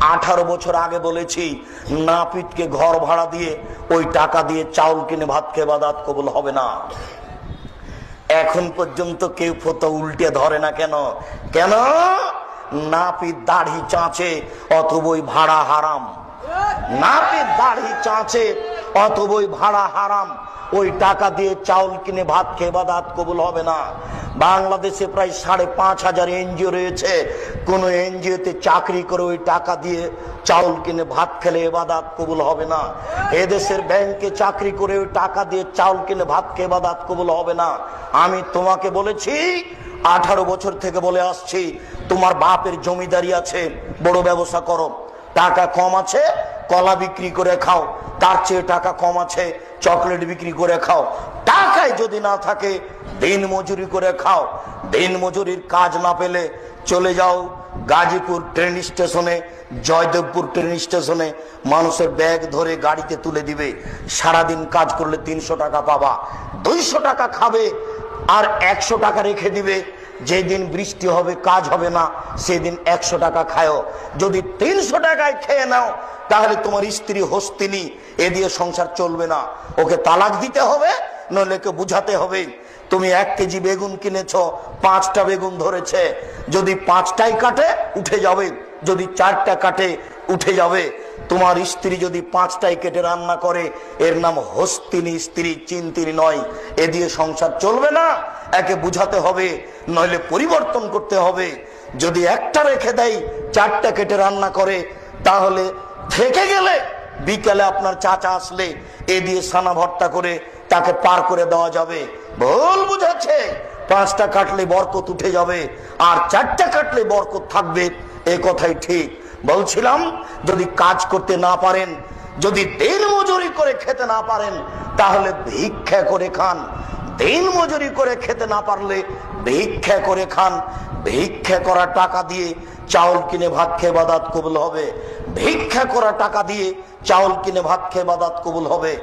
18 বছর আগে বলেছি নাপিতকে ঘর ভাড়া দিয়ে ওই টাকা দিয়ে চাউল কিনে ভাত খেয়ে ইবাদত কবুল হবে না। এখন পর্যন্ত কেউ ফতো উল্টে ধরে না কেন? কেন? নাপিত দাড়ি চাঁচে অথবই ভাড়া হারাম। নাপিত দাড়ি চাঁচে অথবই ভাড়া হারাম। ওই টাকা দিয়ে চাউল কিনে ভাত খেয়ে ইবাদত কবুল হবে না। বাংলাদেশে প্রায় 5,500 এনজিও রয়েছে। কোন এনজিওতে চাকরি করে ওই টাকা দিয়ে চাউল কিনে ভাত খেলে ইবাদত কবুল হবে না। এদেশের ব্যাংকে চাকরি করে ওই টাকা দিয়ে চাউল কিনে ভাত খেয়ে ইবাদত কবুল হবে না। আমি তোমাকে বলেছি, 18 বছর থেকে বলে আসছি, তোমার বাপের জমিদারি আছে, বড় ব্যবসা করো। টাকা কম আছে, কলা বিক্রি করে খাও। তার চেয়ে টাকা কম আছে, চকলেট বিক্রি করে খাও। টাকায় যদি না থাকে, দিন মজুরি করে খাও। দিন মজুরির কাজ না পেলে চলে যাও গাজীপুর ট্রেন স্টেশনে, জয়দেবপুর ট্রেন স্টেশনে। মানুষের ব্যাগ ধরে গাড়িতে তুলে দিবে। সারাদিন কাজ করলে 300 টাকা পাবা। 200 টাকা খাবে আর 100 টাকা রেখে দিবে। যেদিন বৃষ্টি হবে, কাজ হবে না, সেদিন 100 টাকা খাও। যদি 300 টাকায় খেয়ে নাও, তাহলে তোমার স্ত্রী হস্তিনী, এ দিয়ে সংসার চলবে না। ওকে তালাক দিতে হবে, নইলে ওকে বুঝাতে হবে। তুমি 1 কেজি বেগুন কিনেছ, 5টা বেগুন ধরেছে। যদি 5টাই কাটে উঠে যাবে, যদি 4টা কাটে উঠে যাবে। তোমার স্ত্রী যদি 5টাই কেটে রান্না করে, এর নাম হস্তিনী স্ত্রী, চিন্তিনী নয়। এ দিয়ে সংসার চলবে না। একে বুঝাতে হবে, নইলে পরিবর্তন করতে হবে। যদি একটা রেখে দেয়, 4টা কেটে রান্না করে, তাহলে থেকে গেলে বিকালে আপনার চাচা আসলে এ দিয়ে সানা ভর্তা করে তাকে পার করে দেওয়া যাবে। ভুল বুঝাচ্ছে। 5টা কাটলে বরকত উঠে যাবে, আর 4টা কাটলে বরকত থাকবে। এ কথাই ঠিক। বলছিলাম, যদি কাজ করতে না পারেন, যদি দিন মজুরি করে খেতে না পারেন, তাহলে ভিক্ষা করে খান। দিন মজুরি করে খেতে না পারলে ভিক্ষা করে খান। ভিক্ষা করা টাকা দিয়ে চাউল কিনে ভাত খেয়ে ইবাদত কবুল হবে। ভিক্ষা করা টাকা দিয়ে চাউল কিনে ভাত খেয়ে ইবাদত কবুল হবে।